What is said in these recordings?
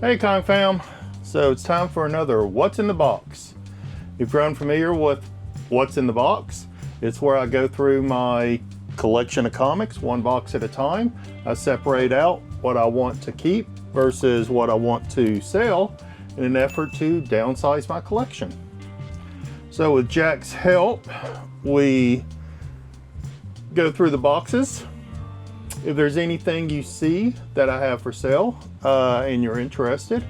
Hey Kong fam, so it's time for another What's in the Box. If you're unfamiliar with What's in the Box, it's where I go through my collection of comics one box at a time. I separate out what I want to keep versus what I want to sell in an effort to downsize my collection. So with Jack's help, we go through the boxes. If there's anything you see that I have for sale and you're interested,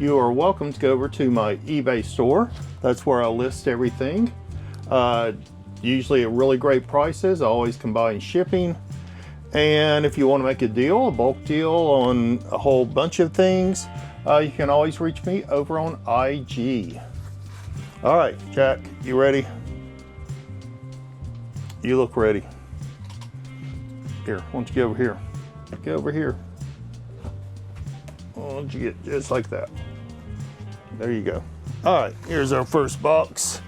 you are welcome to go over to my eBay store. That's where I list everything. Usually at really great prices. I always combine shipping. And if you want to make a deal, a bulk deal on a whole bunch of things, you can always reach me over on IG. All right, Jack, you ready? You look ready. Here, why don't you get over here? Get over here. Why don't you get just like that? There you go. All right, here's our first box.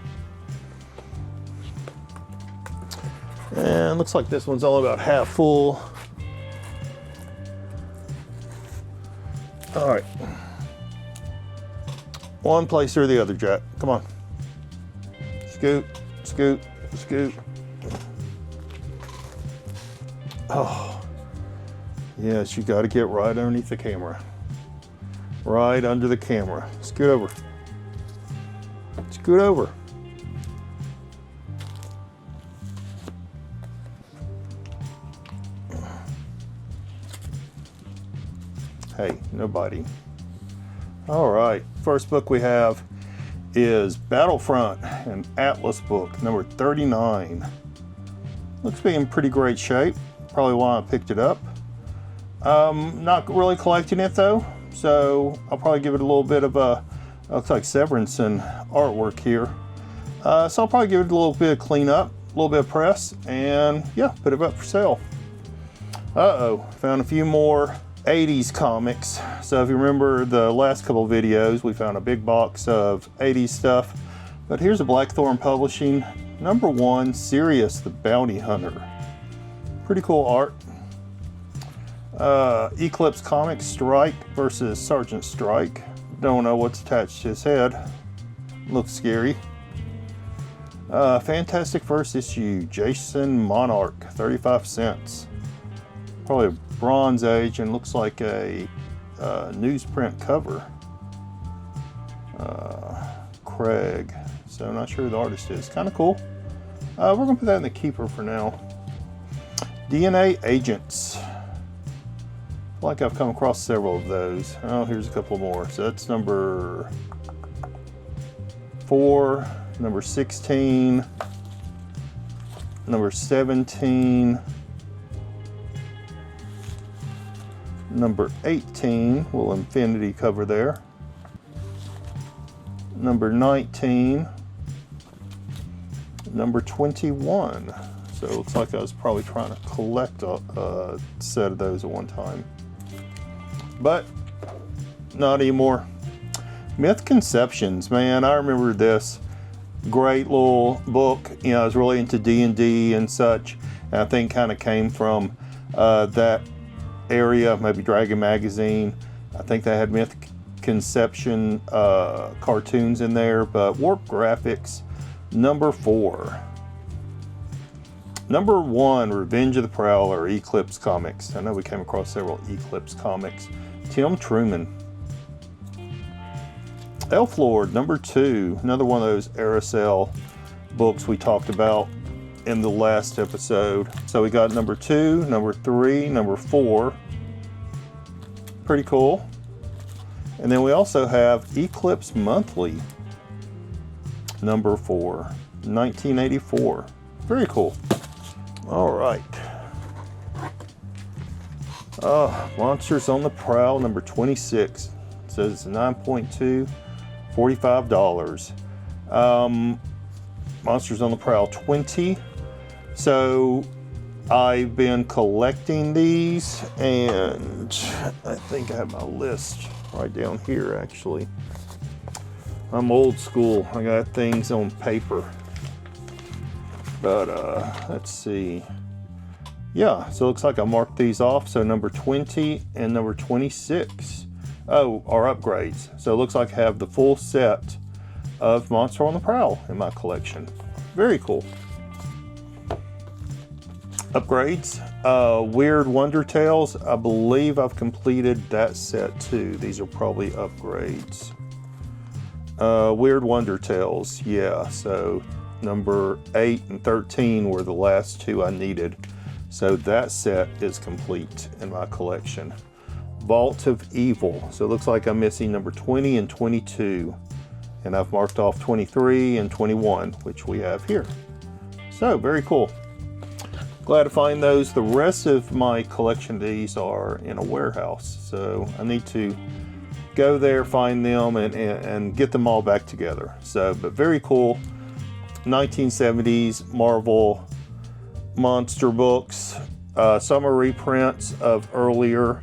And looks like this one's only about half full. All right. One place or the other, Jack. Come on. Scoot, scoot, scoot. Oh, yes, you got to get right underneath the camera. Right under the camera. Scoot over. Scoot over. Hey, nobody. All right, first book we have is Battlefront, an Atlas book, number 39. Looks to be in pretty great shape. Probably why I picked it up. Not really collecting it though, so I'll probably give it a little bit of a, looks like Severance and artwork here. So I'll probably give it a little bit of cleanup, a little bit of press, and yeah, put it up for sale. Uh-oh, found a few more 80s comics. So if you remember the last couple of videos, we found a big box of 80s stuff. But here's a Blackthorn Publishing, number 1, Sirius the Bounty Hunter. Pretty cool art. Eclipse Comics, Strike versus Sergeant Strike. Don't know what's attached to his head. Looks scary. Fantastic first issue, Jason Monarch, 35 cents. Probably a Bronze Age and looks like a newsprint cover. Craig. So I'm not sure who the artist is. Kind of cool. We're gonna put that in the keeper for now. DNA Agents. I feel like I've come across several of those. Oh, here's a couple more. So that's number 4, number 16, number 17, number 18, little infinity cover there, number 19, number 21. So it looks like I was probably trying to collect a set of those at one time. But not anymore. Myth Conceptions, man, I remember this. Great little book. You know, I was really into D&D and such. And I think kind of came from that area, maybe Dragon Magazine. I think they had Myth Conception cartoons in there, but Warp Graphics, number 4. Number 1, Revenge of the Prowler, Eclipse Comics. I know we came across several Eclipse comics. Tim Truman. Elf Lord, number 2. Another one of those Aracel books we talked about in the last episode. So we got number 2, number 3, number 4. Pretty cool. And then we also have Eclipse Monthly, number 4, 1984. Very cool. All right. Monsters on the Prowl, number 26. It says it's a 9.2, $45. Monsters on the Prowl 20. So I've been collecting these, and I think I have my list right down here actually. I'm old school. I got things on paper. But let's see. Yeah, so it looks like I marked these off. So number 20 and number 26. Oh, are upgrades. So it looks like I have the full set of Monster on the Prowl in my collection. Very cool. Upgrades. Weird Wonder Tales. I believe I've completed that set too. These are probably upgrades. Weird Wonder Tales. Yeah, so number 8 and 13 were the last two I needed. So that set is complete in my collection. Vault of Evil. So it looks like I'm missing number 20 and 22. And I've marked off 23 and 21, which we have here. So very cool. Glad to find those. The rest of my collection of these are in a warehouse. So I need to go there, find them, and get them all back together. So, but very cool. 1970s Marvel monster books. Some are reprints of earlier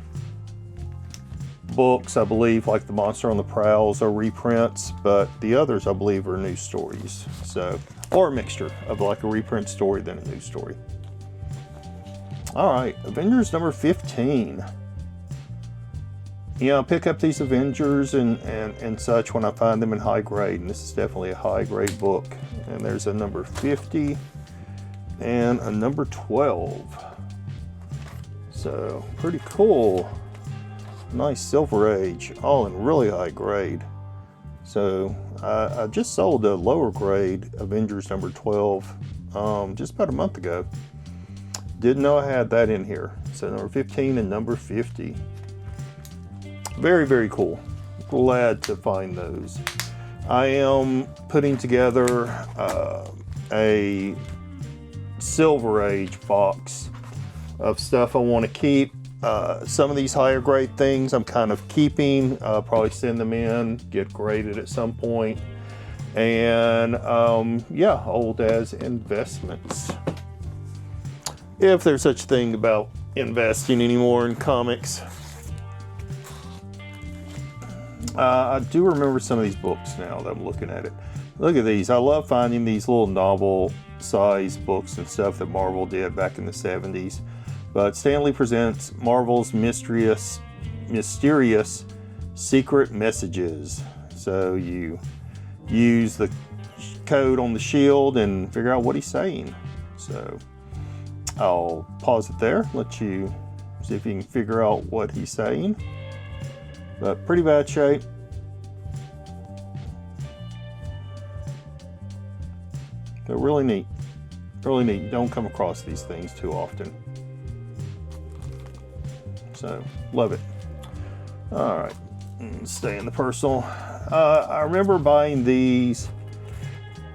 books, I believe, like the Monster on the Prowls are reprints, but the others I believe are new stories. So, or a mixture of like a reprint story then a new story. All right, Avengers number 15. You know, I pick up these Avengers and such when I find them in high grade, and this is definitely a high grade book. And there's a number 50 and a number 12. So, pretty cool. Nice Silver Age, all in really high grade. So, I just sold a lower grade Avengers number 12 just about a month ago. Didn't know I had that in here. So number 15 and number 50. Very, very cool. Glad to find those. I am putting together a Silver Age box of stuff I want to keep. Some of these higher grade things I'm kind of keeping. Probably send them in, get graded at some point. And yeah, hold as investments. If there's such a thing about investing anymore in comics. I do remember some of these books now that I'm looking at it. Look at these. I love finding these little novel size books and stuff that Marvel did back in the 70s. But Stanley presents Marvel's mysterious secret messages. So you use the code on the shield and figure out what he's saying. So I'll pause it there, let you see if you can figure out what he's saying. But pretty bad shape. They're really neat. Really neat. Don't come across these things too often. So, love it. All right, stay in the personal. I remember buying these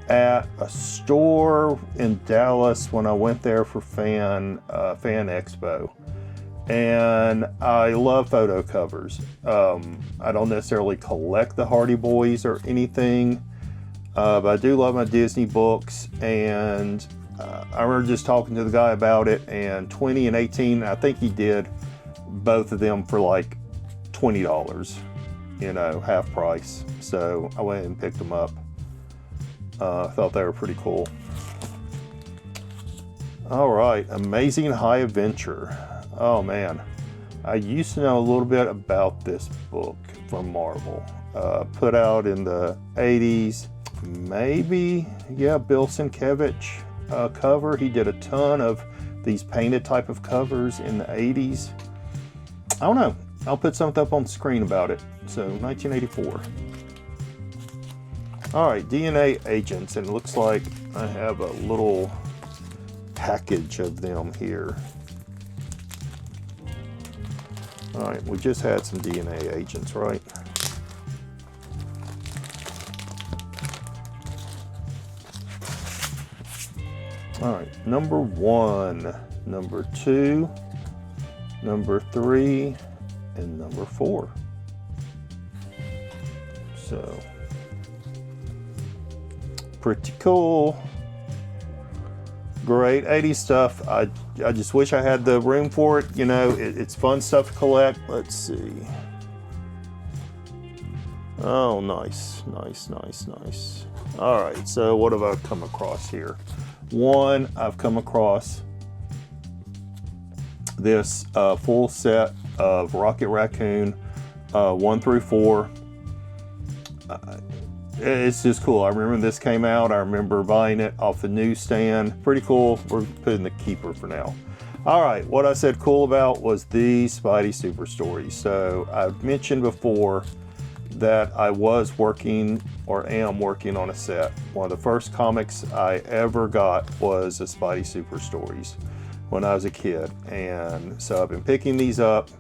at a store in Dallas when I went there for Fan Expo, and I love photo covers. I don't necessarily collect the Hardy Boys or anything, but I do love my Disney books, and I remember just talking to the guy about it, and 20 and 18, I think he did both of them for like $20, you know, half price. So I went and picked them up. I thought they were pretty cool. All right, Amazing High Adventure. Oh man, I used to know a little bit about this book from Marvel. Put out in the 80s, maybe, yeah, Bill Sienkiewicz cover. He did a ton of these painted type of covers in the 80s. I don't know, I'll put something up on the screen about it. So 1984. All right, DNA agents, and it looks like I have a little package of them here. All right, we just had some DNA agents, right? All right, number 1, number 2, number 3, and number 4. So, pretty cool. Great 80s stuff. I just wish I had the room for it. You know, it's fun stuff to collect. Let's see. Oh, nice, nice, nice, nice. All right, so what have I come across here? One, I've come across this full set of Rocket Raccoon 1 through 4. It's just cool. I remember this came out. I remember buying it off the newsstand. Pretty cool. We're putting the keeper for now. All right, what I said cool about was the Spidey Super Stories. So I've mentioned before that I was working or am working on a set. One of the first comics I ever got was a Spidey Super Stories when I was a kid. And so I've been picking these up.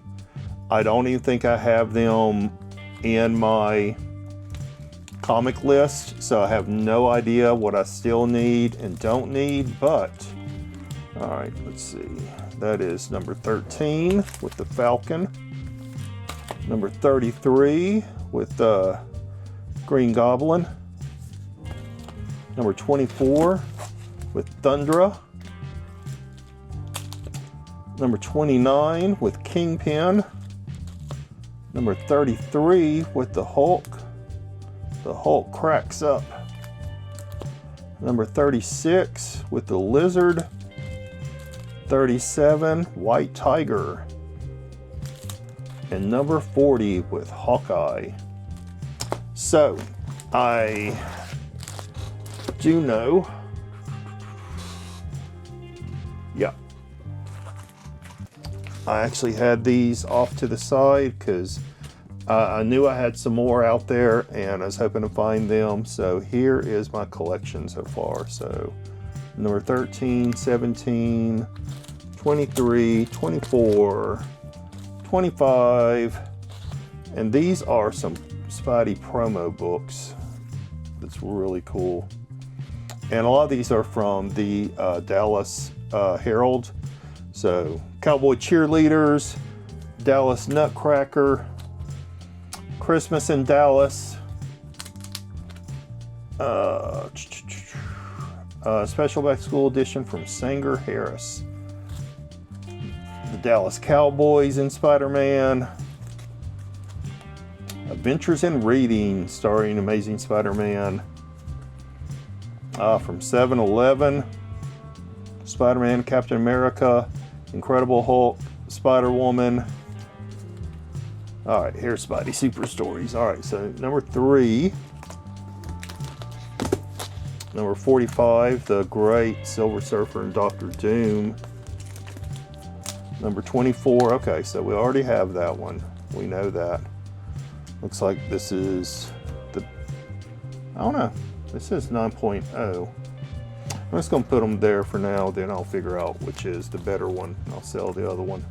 I don't even think I have them in my comic list, so I have no idea what I still need and don't need, but all right, let's see. That is number 13 with the Falcon, number 33 with the Green Goblin, number 24 with Thundra, number 29 with Kingpin, number 33 with the Hulk. The Hulk cracks up. Number 36 with the Lizard. 37 White Tiger. And number 40 with Hawkeye. So I do know, yeah, I actually had these off to the side because I knew I had some more out there and I was hoping to find them. So here is my collection so far. So number 13, 17, 23, 24, 25. And these are some Spidey promo books. That's really cool. And a lot of these are from the Dallas Herald. So Cowboy Cheerleaders, Dallas Nutcracker, Christmas in Dallas, special back to school edition from Sanger Harris, the Dallas Cowboys in Spider-Man, Adventures in Reading starring Amazing Spider-Man, from 7-Eleven, Spider-Man, Captain America, Incredible Hulk, Spider-Woman. All right, here's Spidey Super Stories. All right, so number 3, number 45, The Great Silver Surfer and Doctor Doom. Number 24, okay, so we already have that one. We know that. Looks like this is the, I don't know, this is 9.0. I'm just gonna put them there for now, then I'll figure out which is the better one. I'll sell the other one.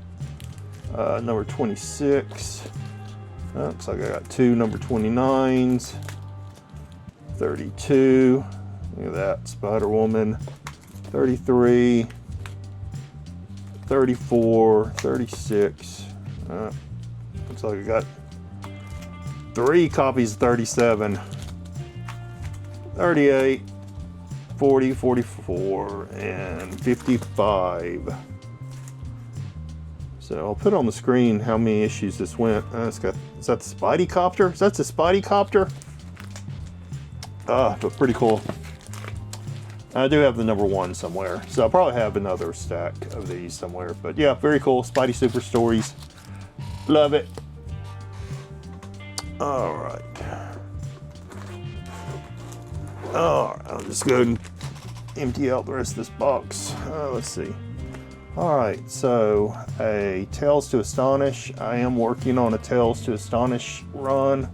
Number 26. Looks like I got 2 number 29s. 32. Look at that. Spider-Woman. 33. 34. 36. Looks like I got 3 copies of 37. 38. 40, 44, and 55. So I'll put on the screen how many issues this went. It's got, is that the Spidey Copter? Is that the Spidey Copter? But pretty cool. I do have the number 1 somewhere, so I'll probably have another stack of these somewhere. But yeah, very cool. Spidey Super Stories. Love it. All right. I'll just go and empty out the rest of this box. Let's see. All right, so a Tales to Astonish. I am working on a Tales to Astonish run.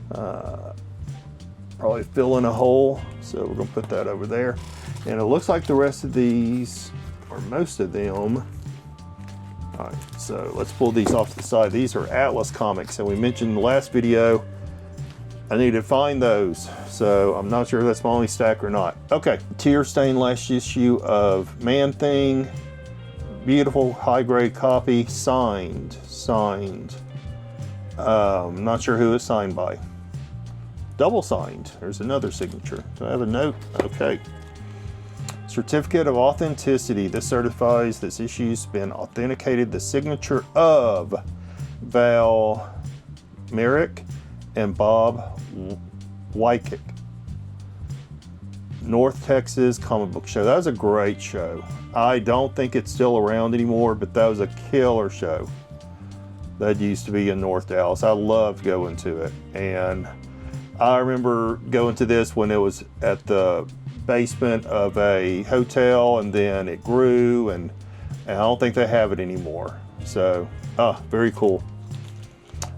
Probably filling a hole, so we're gonna put that over there. And it looks like the rest of these, or most of them. All right, so let's pull these off to the side. These are Atlas comics, and we mentioned in the last video I need to find those, so I'm not sure if that's my only stack or not. Okay, tear stained last issue of Man-Thing. Beautiful high-grade copy, signed. Not sure who it's signed by. Double signed. There's another signature. Do I have a note? Okay. Certificate of authenticity. This certifies this issue's been authenticated. The signature of Val Merrick and Bob Wykick. North Texas Comic Book Show. That was a great show. I don't think it's still around anymore, but that was a killer show. that used to be in North Dallas. I loved going to it. And I remember going to this when it was at the basement of a hotel, and then it grew, and I don't think they have it anymore. So, very cool.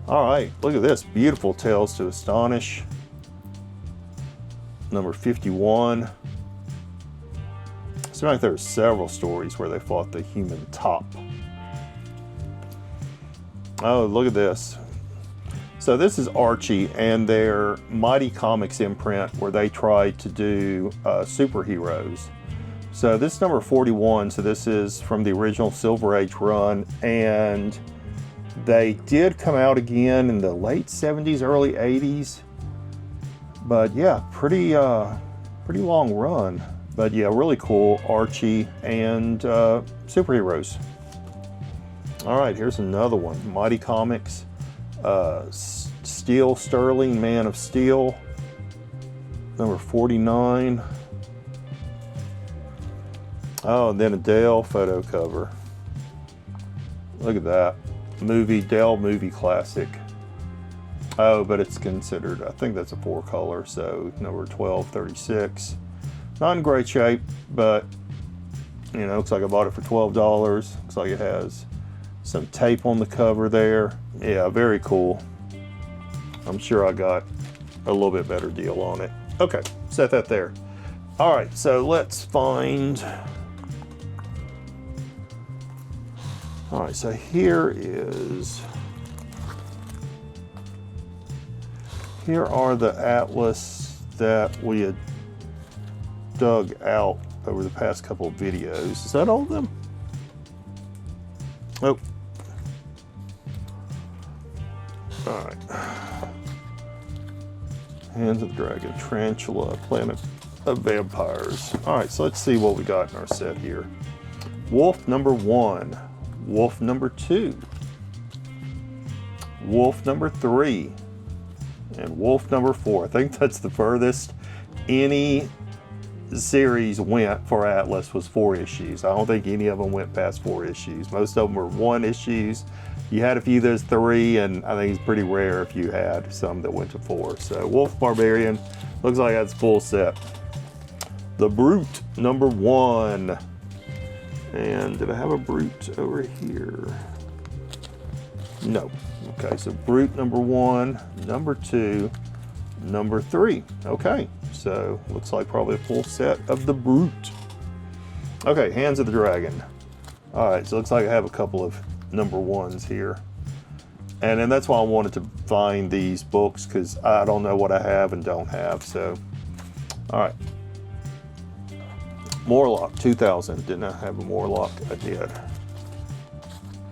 All right, look at this. Beautiful Tales to Astonish. Number 51. Seems like there are several stories where they fought the human top. Oh, look at this. So this is Archie and their Mighty Comics imprint, where they tried to do superheroes. So this is number 41. So this is from the original Silver Age run, and they did come out again in the late 70s, early 80s. But yeah, pretty long run. But yeah, really cool. Archie and superheroes. All right, here's another one. Mighty Comics. Steel Sterling, Man of Steel. Number 49. Oh, and then a Dale photo cover. Look at that. Dale movie classic. Oh, but it's considered, I think that's a 4-color, so number 1236. Not in great shape, but you know, looks like I bought it for $12. Looks like it has some tape on the cover there. Yeah, very cool. I'm sure I got a little bit better deal on it. Okay, set that there. All right, so let's find. All right, so here are the Atlas that we had dug out over the past couple of videos. Is that all of them? Oh. All right. Hands of the Dragon, Tarantula, Planet of Vampires. All right, so let's see what we got in our set here. Wolf number 1, Wolf number 2, Wolf number 3, and Wolf number 4. I think that's the furthest any series went for Atlas, was 4 issues. I don't think any of them went past 4 issues. Most of them were 1 issues. You had a few of those 3, and I think it's pretty rare if you had some that went to 4. So Wolf Barbarian, looks like that's full set. The Brute number 1. And did I have a Brute over here? No. Okay, so Brute number 1, number 2, number 3. Okay, so looks like probably a full set of the Brute. Okay, Hands of the Dragon. All right, so looks like I have a couple of number 1s here. And then that's why I wanted to find these books, because I don't know what I have and don't have. So, all right. Morlock 2000. Didn't I have a Morlock? I did.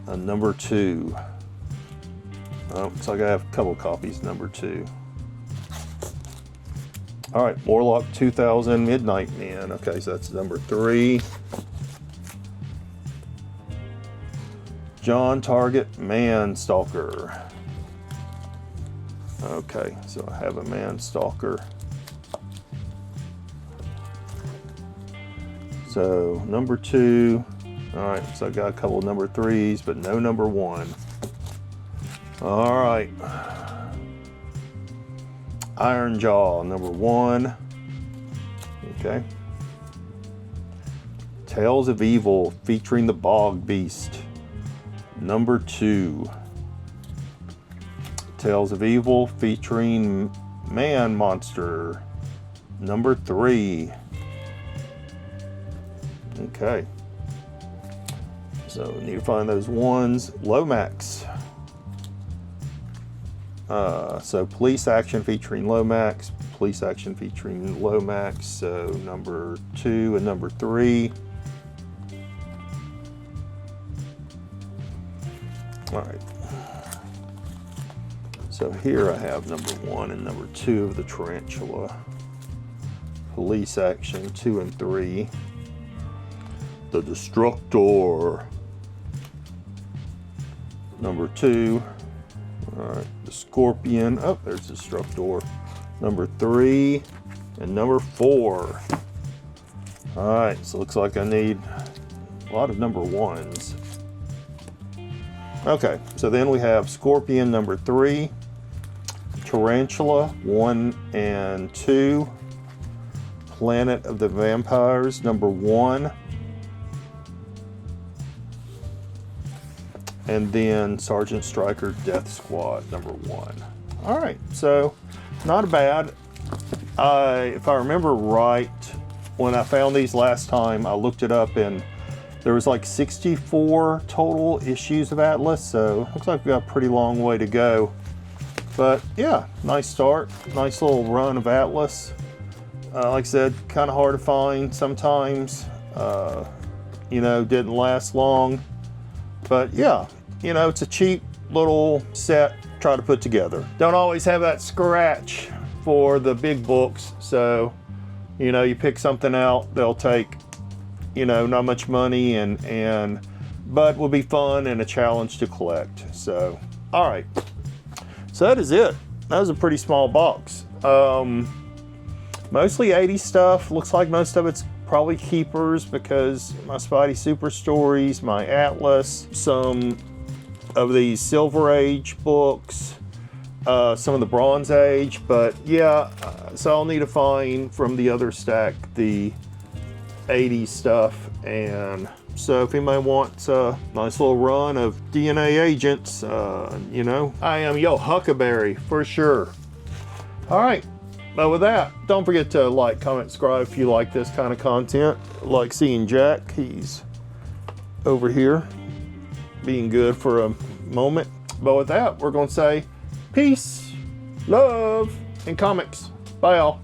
Number 2. Looks like I have a couple copies, number 2. All right, Morlock 2000, Midnight Man. Okay, so that's number 3. John Target, Man Stalker. Okay, so I have a Man Stalker. So number 2. All right, so I got a couple of number 3s, but no number 1. All right. Iron Jaw, number 1. Okay. Tales of Evil, featuring the Bog Beast, number 2. Tales of Evil, featuring Man Monster, number 3. Okay. So need to find those 1s. Lomax. So Police Action featuring Lomax, Police Action featuring Lomax, so number 2 and number 3. All right. So here I have number 1 and number 2 of the Tarantula. Police Action 2 and 3. The Destructor, number 2. All right, the Scorpion. Oh, there's the Destructor. Number 3 and number 4. All right, so looks like I need a lot of number 1s. Okay, so then we have Scorpion number 3, Tarantula 1 and 2, Planet of the Vampires number 1, and then Sergeant Stryker Death Squad number 1. All right, so not bad. If I remember right, when I found these last time, I looked it up and there was like 64 total issues of Atlas, so looks like we got a pretty long way to go. But yeah, nice start, nice little run of Atlas. Like I said, kind of hard to find sometimes. You know, didn't last long. But yeah, you know, it's a cheap little set, try to put together. Don't always have that scratch for the big books, so you know, you pick something out, they'll take, you know, not much money but will be fun and a challenge to collect. So all right, so that is it. That was a pretty small box. Mostly 80s stuff. Looks like most of it's probably keepers because my Spidey Super Stories, my Atlas, some of these Silver Age books, some of the Bronze Age, but yeah, so I'll need to find from the other stack the 80s stuff. And so if anybody wants a nice little run of DNA agents, you know, I am yo Huckleberry for sure. All right, but with that, don't forget to like, comment, subscribe if you like this kind of content. Like seeing Jack, he's over here being good for a moment. But with that, we're gonna say peace, love, and comics. Bye, y'all.